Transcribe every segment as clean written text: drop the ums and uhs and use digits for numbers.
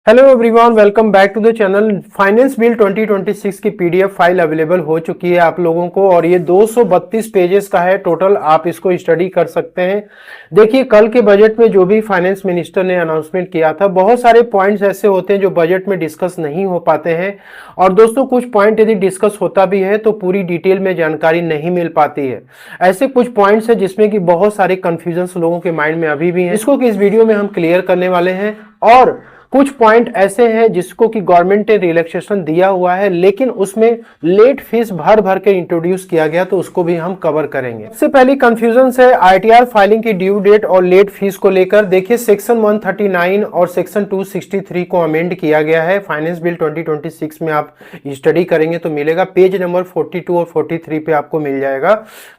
Hello everyone, welcome back to the channel. Finance bill 2026 की PDF file available हो चुकी है आप लोगों को और ये 232 पेजेस का है टोटल। आप इसको स्टडी कर सकते हैं। देखिए, कल के बजट में जो भी फाइनेंस मिनिस्टर ने अनाउंसमेंट किया था, बहुत सारे पॉइंट्स ऐसे होते हैं जो बजट में डिस्कस नहीं हो पाते हैं। और दोस्तों, कुछ पॉइंट यदि डिस्कस होता भी है तो पूरी डिटेल में जानकारी नहीं मिल पाती है। ऐसे कुछ पॉइंट्स है जिसमें कि बहुत सारे कंफ्यूजन लोगों के माइंड में अभी भी है, जिसको कि इस वीडियो में हम क्लियर करने वाले हैं। और कुछ पॉइंट ऐसे हैं जिसको कि गवर्नमेंट ने रिलैक्सेशन दिया हुआ है, लेकिन उसमें लेट फीस भर भर के इंट्रोड्यूस किया गया, तो उसको भी हम कवर करेंगे। सबसे पहली कंफ्यूजन है आईटीआर फाइलिंग की ड्यू डेट और लेट फीस को लेकर। देखिए, सेक्शन 139 और सेक्शन 263 को अमेंड किया गया है। फाइनेंस बिल 2026 में आप स्टडी करेंगे तो मिलेगा। पेज नंबर 42 और 43 पे आपको मिल जाएगा।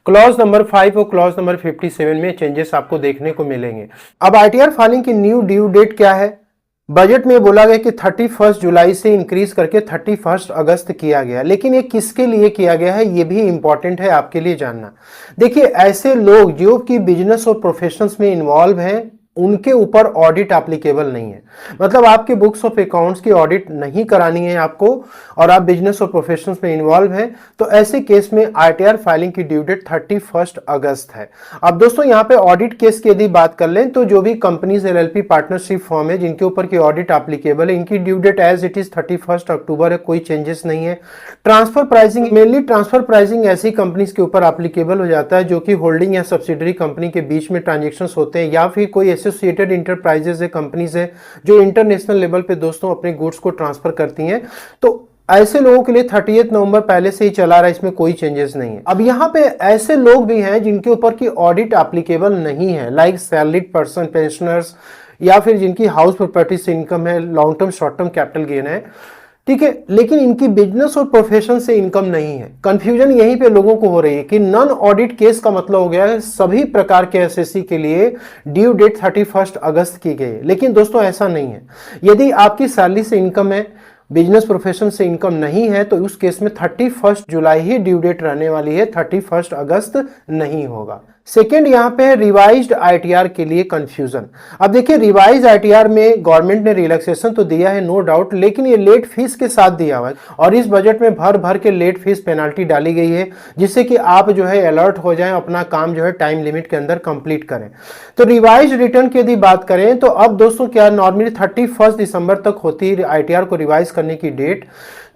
क्लॉज नंबर 5 और क्लॉज नंबर 57 में चेंजेस आपको देखने को मिलेंगे। अब आईटीआर फाइलिंग की न्यू ड्यू डेट क्या है? बजट में बोला गया कि 31 जुलाई से इंक्रीज करके 31 अगस्त किया गया, लेकिन ये किसके लिए किया गया है ये भी इंपॉर्टेंट है आपके लिए जानना। देखिए, ऐसे लोग जो कि बिजनेस और प्रोफेशंस में इन्वॉल्व हैं, उनके ऊपर ऑडिट एप्लीकेबल नहीं है। मतलब आपके बुक्स ऑफ अकाउंट्स की ऑडिट नहीं करानी है आपको और आप बिजनेस और प्रोफेशंस में इन्वॉल्व हैं, तो ऐसे केस में आईटीआर फाइलिंग की ड्यू डेट 31 अगस्त है। अब दोस्तों, यहाँ पे ऑडिट केस की यदि बात कर लें तो जो भी कंपनीज एलएलपी पार्टनरशिप फॉर्म है जिनके ऊपर की ऑडिट एप्लीकेबल है, इनकी due date as it is 31 October है, कोई चेंजेस नहीं है। Transfer pricing, mainly transfer pricing ऐसी कंपनीज के ऊपर एप्लीकेबल हो जाता है जो कि होल्डिंग या सब्सिडरी कंपनी के बीच में ट्रांजेक्शन होते हैं, या फिर कोई एसोसिएटेड इंटरप्राइजेज है, कंपनीज है जो इंटरनेशनल लेवल पे दोस्तों अपने गुड्स को ट्रांसफर करती हैं। तो ऐसे लोगों के लिए 30 नवंबर पहले से ही चला रहा है, इसमें कोई चेंजेस नहीं है। अब यहाँ पे ऐसे लोग भी हैं जिनके ऊपर की ऑडिट एप्लीकेबल नहीं है, लाइक सैलरीड पर्सन, पेंशनर्स, या फिर जिनकी हाउस प्रॉपर्टी से इनकम है, long term short term capital gain है, ठीक है, लेकिन इनकी बिजनेस और प्रोफेशन से इनकम नहीं है। कंफ्यूजन यहीं पे लोगों को हो रही है कि नॉन ऑडिट केस का मतलब हो गया है सभी प्रकार के एसएससी के लिए ड्यू डेट 31 अगस्त की गई, लेकिन दोस्तों ऐसा नहीं है। यदि आपकी सैलरी से इनकम है, बिजनेस प्रोफेशन से इनकम नहीं है, तो उस केस में 31 जुलाई ही ड्यू डेट रहने वाली है, 31 अगस्त नहीं होगा। सेकेंड, यहाँ पे है रिवाइज्ड आईटीआर के लिए कंफ्यूजन। अब देखिए, रिवाइज्ड आईटीआर में गवर्नमेंट ने रिलैक्सेशन तो दिया है, नो डाउट, लेकिन ये लेट फीस के साथ दिया हुआ है और इस बजट में भर भर के लेट फीस पेनाल्टी डाली गई है, जिससे कि आप जो है अलर्ट हो जाएं, अपना काम जो है टाइम लिमिट के अंदर कंप्लीट करें। तो रिवाइज्ड रिटर्न की यदि बात करें तो अब दोस्तों क्या नॉर्मली 31 दिसंबर तक होती है आईटीआर को रिवाइज करने की डेट।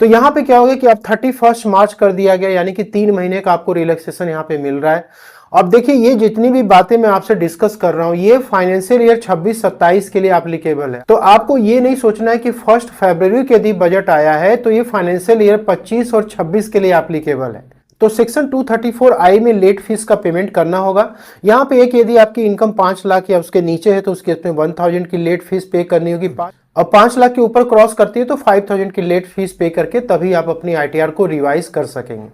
तो यहाँ पे क्या होगा कि अब 31 मार्च कर दिया गया, यानी कि 3 महीने का आपको रिलैक्सेशन यहाँ पे मिल रहा है। अब देखिए, ये जितनी भी बातें मैं आपसे डिस्कस कर रहा हूं, ये फाइनेंशियल ईयर 26-27 के लिए एप्लीकेबल है। तो आपको ये नहीं सोचना है कि 1 फरवरी के यदि बजट आया है तो ये फाइनेंशियल ईयर 25 और 26 के लिए एप्लीकेबल है। तो सेक्शन 234I में लेट फीस का पेमेंट करना होगा। यहाँ पे एक, यदि आपकी इनकम 5 लाख या उसके नीचे है तो उसके इसमें 1000 की लेट फीस पे करनी होगी। अब 5 लाख के ऊपर क्रॉस करती है तो 5000 की लेट फीस पे करके तभी आप अपनी आईटीआर को रिवाइज कर सकेंगे।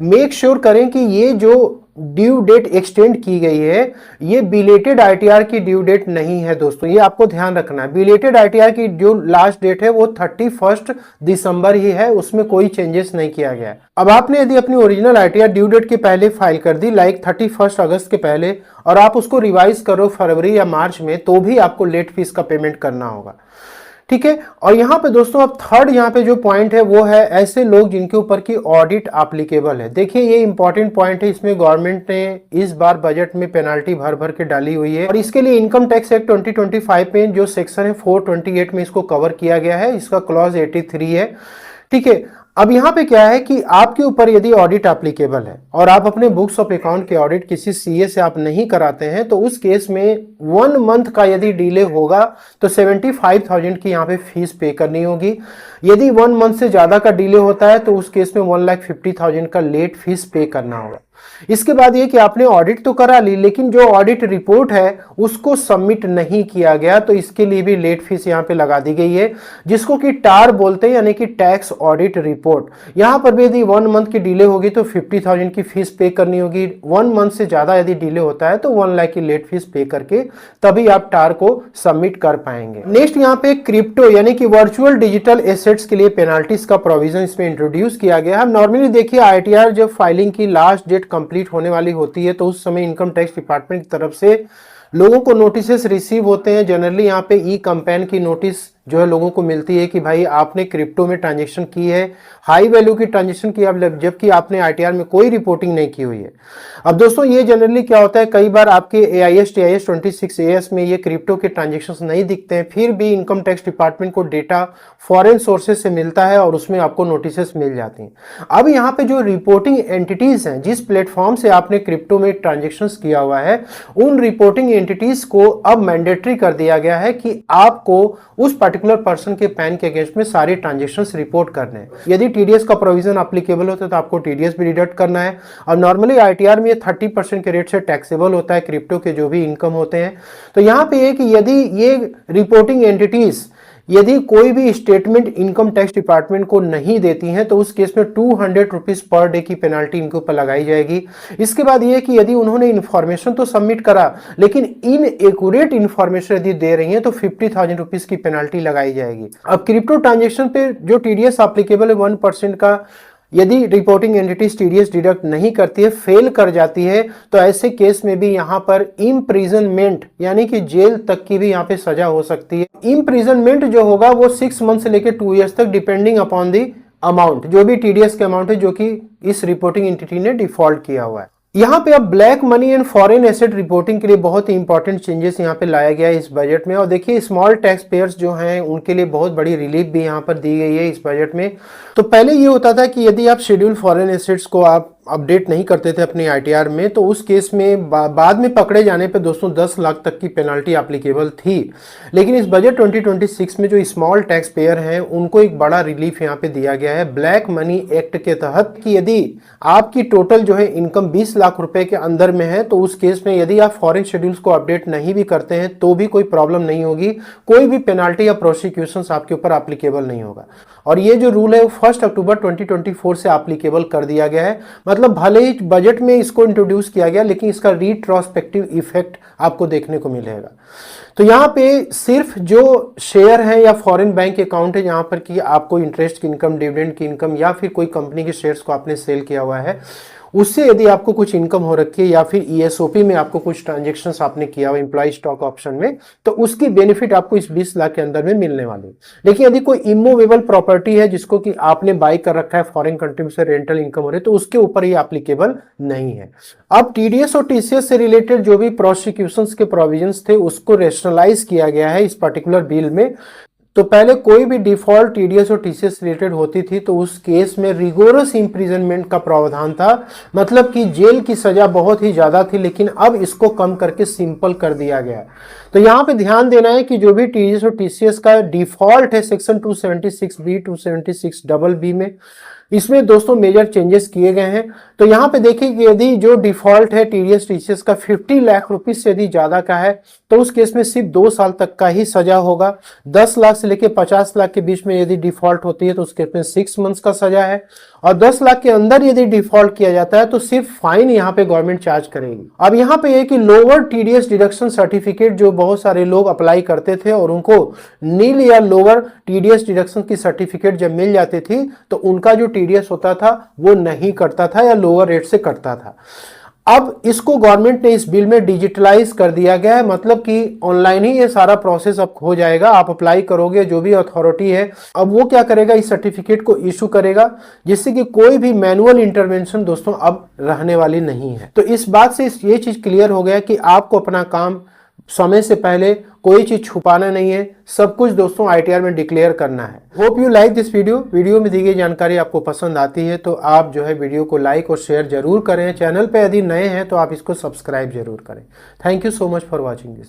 मेक श्योर करें कि ये जो ड्यू डेट एक्सटेंड की गई है, ये बिलेटेड आईटीआर की ड्यू डेट नहीं है दोस्तों, ये आपको ध्यान रखना है। बिलेटेड आईटीआर की जो लास्ट डेट है वो 31 दिसंबर ही है, उसमें कोई चेंजेस नहीं किया गया है। अब आपने यदि अपनी ओरिजिनल आईटीआर ड्यू डेट के पहले फाइल कर दी, लाइक 31 अगस्त के पहले, और आप उसको रिवाइज करो फरवरी या मार्च में, तो भी आपको लेट फीस का पेमेंट करना होगा, ठीक है। और यहाँ पे दोस्तों अब थर्ड यहाँ पे जो पॉइंट है वो है ऐसे लोग जिनके ऊपर की ऑडिट एप्लीकेबल है। देखिए, ये इंपॉर्टेंट पॉइंट है, इसमें गवर्नमेंट ने इस बार बजट में पेनाल्टी भर भर के डाली हुई है और इसके लिए इनकम टैक्स एक्ट 2025 में जो सेक्शन है 428 में इसको कवर किया गया है, इसका क्लॉज 83 है, ठीक है। अब यहाँ पे क्या है कि आपके ऊपर यदि ऑडिट एप्लीकेबल है और आप अपने बुक्स ऑफ अकाउंट के ऑडिट किसी सीए से आप नहीं कराते हैं, तो उस केस में 1 मंथ का यदि डिले होगा तो 75,000 की यहाँ पे फीस पे करनी होगी। यदि 1 मंथ से ज्यादा का डिले होता है तो उस केस में 1,50,000 का लेट फीस पे करना होगा। इसके बाद ये कि आपने ऑडिट तो करा ली, लेकिन जो ऑडिट रिपोर्ट है उसको सबमिट नहीं किया गया, तो इसके लिए भी लेट फीस यहाँ पे लगा दी गई है, जिसको कि टार बोलते हैं, यानी कि टैक्स ऑडिट रिपोर्ट। यहाँ पर भी यदि 1 मंथ की डिले होगी तो 50,000 की फीस पे करनी होगी। 1 मंथ से ज्यादा यदि डिले होता है तो 1 लाख की लेट फीस पे करके तभी आप टार को सबमिट कर पाएंगे। नेक्स्ट यहाँ पे क्रिप्टो यानी कि वर्चुअल डिजिटल एसेट्स के लिए पेनाल्टीज का प्रोविजन इसमें इंट्रोड्यूस किया गया है। नॉर्मली देखिए, आईटीआर जब फाइलिंग की लास्ट डेट कंप्लीट होने वाली होती है तो उस समय इनकम टैक्स डिपार्टमेंट की तरफ से लोगों को नोटिसेस रिसीव होते हैं। जनरली यहाँ पे ई कंपेन की नोटिस जो है लोगों को मिलती है कि भाई आपने क्रिप्टो में ट्रांजेक्शन की है, हाई वैल्यू की ट्रांजेक्शन की, जबकि आपने आईटीआर में कोई रिपोर्टिंग नहीं की हुई है। अब दोस्तों ये जनरली क्या होता है, कई बार आपके AIS TIS 26AS में ये क्रिप्टो के ट्रांजेक्शंस नहीं दिखते हैं, फिर भी इनकम टैक्स डिपार्टमेंट को डेटा फॉरेन सोर्सेज से मिलता है और उसमें आपको नोटिसेस मिल जाती हैं। अब यहाँ पे जो रिपोर्टिंग एंटिटीज हैं, जिस प्लेटफॉर्म से आपने क्रिप्टो में ट्रांजेक्शंस किया हुआ है, उन रिपोर्टिंग एंटिटीज को अब मैंडेटरी कर दिया गया है कि आपको उस पर्टिकुलर पर्सन के पैन के अगेंस्ट में सारे ट्रांजेक्शंस रिपोर्ट करने हैं। यदि टीडीएस का प्रोविजन एप्लीकेबल होता है तो आपको टीडीएस भी डिडक्ट करना है। और नॉर्मली आईटीआर में 30% के रेट से टैक्सेबल होता है क्रिप्टो के जो भी इनकम होते हैं। तो यहाँ पे कि यदि ये रिपोर्टिंग एंटिटीज यदि कोई भी स्टेटमेंट इनकम टैक्स डिपार्टमेंट को नहीं देती हैं तो उस केस में 200 रुपीज पर डे की पेनाल्टी इनके ऊपर लगाई जाएगी। इसके बाद ये कि यदि उन्होंने इन्फॉर्मेशन तो सबमिट करा लेकिन इनएक्यूरेट इन्फॉर्मेशन यदि दे रही है तो 50,000 रुपीज की पेनाल्टी लगाई जाएगी। अब क्रिप्टो ट्रांजेक्शन पे जो टीडीएस एप्लीकेबल है 1% का, यदि रिपोर्टिंग एंटिटीज टीडीएस डिडक्ट नहीं करती है, फेल कर जाती है, तो ऐसे केस में भी यहां पर इम्प्रिजनमेंट यानी कि जेल तक की भी यहां पे सजा हो सकती है। इम्प्रिजनमेंट जो होगा वो 6 मंथ से लेकर 2 ईयर्स तक, डिपेंडिंग अपॉन दी अमाउंट, जो भी टीडीएस के अमाउंट है जो कि इस रिपोर्टिंग एंटिटी ने डिफॉल्ट किया हुआ है। यहाँ पे अब black money and foreign asset reporting के लिए बहुत ही इंपॉर्टेंट चेंजेस यहाँ पे लाया गया है इस बजट में। और देखिए स्मॉल टैक्स पेयर्स जो हैं उनके लिए बहुत बड़ी रिलीफ भी यहाँ पर दी गई है इस बजट में। तो पहले ये होता था कि यदि आप शेड्यूल फॉरेन एसेट्स को आप अपडेट नहीं करते थे अपने आईटीआर में तो उस केस में बाद में पकड़े जाने पे दोस्तों 10 लाख तक की पेनल्टी एप्लीकेबल थी। लेकिन इस बजट 2026 में जो स्मॉल टैक्स पेयर हैं उनको एक बड़ा रिलीफ यहाँ पे दिया गया है ब्लैक मनी एक्ट के तहत कि यदि आपकी टोटल जो है इनकम 20 लाख रुपए के अंदर में है तो उस केस में यदि आप फॉरेन शेड्यूल्स को अपडेट नहीं भी करते हैं तो भी कोई प्रॉब्लम नहीं होगी, कोई भी पेनाल्टी या प्रोसिक्यूशन आपके ऊपर एप्लीकेबल नहीं होगा। और ये जो रूल है वो 1 अक्टूबर 2024 से एप्लीकेबल कर दिया गया है। मतलब भले ही बजट में इसको इंट्रोड्यूस किया गया लेकिन इसका रिट्रोस्पेक्टिव इफेक्ट आपको देखने को मिलेगा। तो यहाँ पे सिर्फ जो शेयर है या फॉरेन बैंक अकाउंट है जहां पर कि आपको इंटरेस्ट की इनकम, डिविडेंड की इनकम या फिर कोई कंपनी के शेयर्स को आपने सेल किया हुआ है उससे यदि आपको कुछ इनकम हो रखी है या फिर ईएसओपी में आपको कुछ ट्रांजैक्शंस आपने किया हुआ एम्प्लॉय स्टॉक ऑप्शन में तो उसकी बेनिफिट आपको इस 20 लाख के अंदर में मिलने वाली है। लेकिन यदि कोई इमूवेबल प्रॉपर्टी है जिसको कि आपने बाय कर रखा है फॉरेन कंट्री से रेंटल इनकम हो रही है तो उसके ऊपर ये एप्लीकेबल नहीं है। अब टीडीएस और टीसीएस से रिलेटेड जो भी प्रोसिक्यूशंस के प्रोविजंस थे उसको रेशनलाइज किया गया है इस पर्टिकुलर बिल में। तो पहले कोई भी डिफॉल्ट टीडीएस और टीसीएस रिलेटेड होती थी तो उस केस में रिगोरस इंप्रिजनमेंट का प्रावधान था, मतलब कि जेल की सजा बहुत ही ज्यादा थी, लेकिन अब इसको कम करके सिंपल कर दिया गया। तो यहाँ पे ध्यान देना है कि जो भी टीडीएस और टीसीएस का डिफॉल्ट है सेक्शन 276B 276BB में, इसमें दोस्तों मेजर चेंजेस किए गए हैं। तो यहाँ पे देखिए कि यदि जो डिफॉल्ट है टीडीएस टीसीएस का 50 लाख रुपीज से यदि ज्यादा का है तो उस केस में सिर्फ 2 साल तक का ही सजा होगा। 10 लाख से लेकर 50 लाख के बीच में यदि डिफॉल्ट होती है तो उस केस में 6 मंथ्स का सजा है। और 10 लाख के अंदर यदि डिफॉल्ट किया जाता है तो सिर्फ फाइन यहाँ पे गवर्नमेंट चार्ज करेगी। अब यहाँ पे कि लोअर टीडीएस डिडक्शन सर्टिफिकेट जो बहुत सारे लोग अप्लाई करते थे और उनको नील या लोअर टीडीएस डिडक्शन की सर्टिफिकेट जब मिल जाती थी तो उनका जो टीडीएस होता था वो नहीं कटता था या लोअर रेट से कटता था। अब इसको गवर्नमेंट ने इस बिल में डिजिटलाइज कर दिया गया है, मतलब कि ऑनलाइन ही ये सारा प्रोसेस अब हो जाएगा। आप अप्लाई करोगे, जो भी अथॉरिटी है अब वो क्या करेगा, इस सर्टिफिकेट को इशू करेगा, जिससे कि कोई भी मैनुअल इंटरवेंशन दोस्तों अब रहने वाली नहीं है। तो इस बात से ये चीज क्लियर हो गया कि आपको अपना काम समय से पहले कोई चीज छुपाना नहीं है, सब कुछ दोस्तों आईटीआर में डिक्लेयर करना है। Hope you like this video में दी गई जानकारी आपको पसंद आती है तो आप जो है वीडियो को लाइक और शेयर जरूर करें। चैनल पे यदि नए हैं तो आप इसको सब्सक्राइब जरूर करें। Thank you so much for watching this.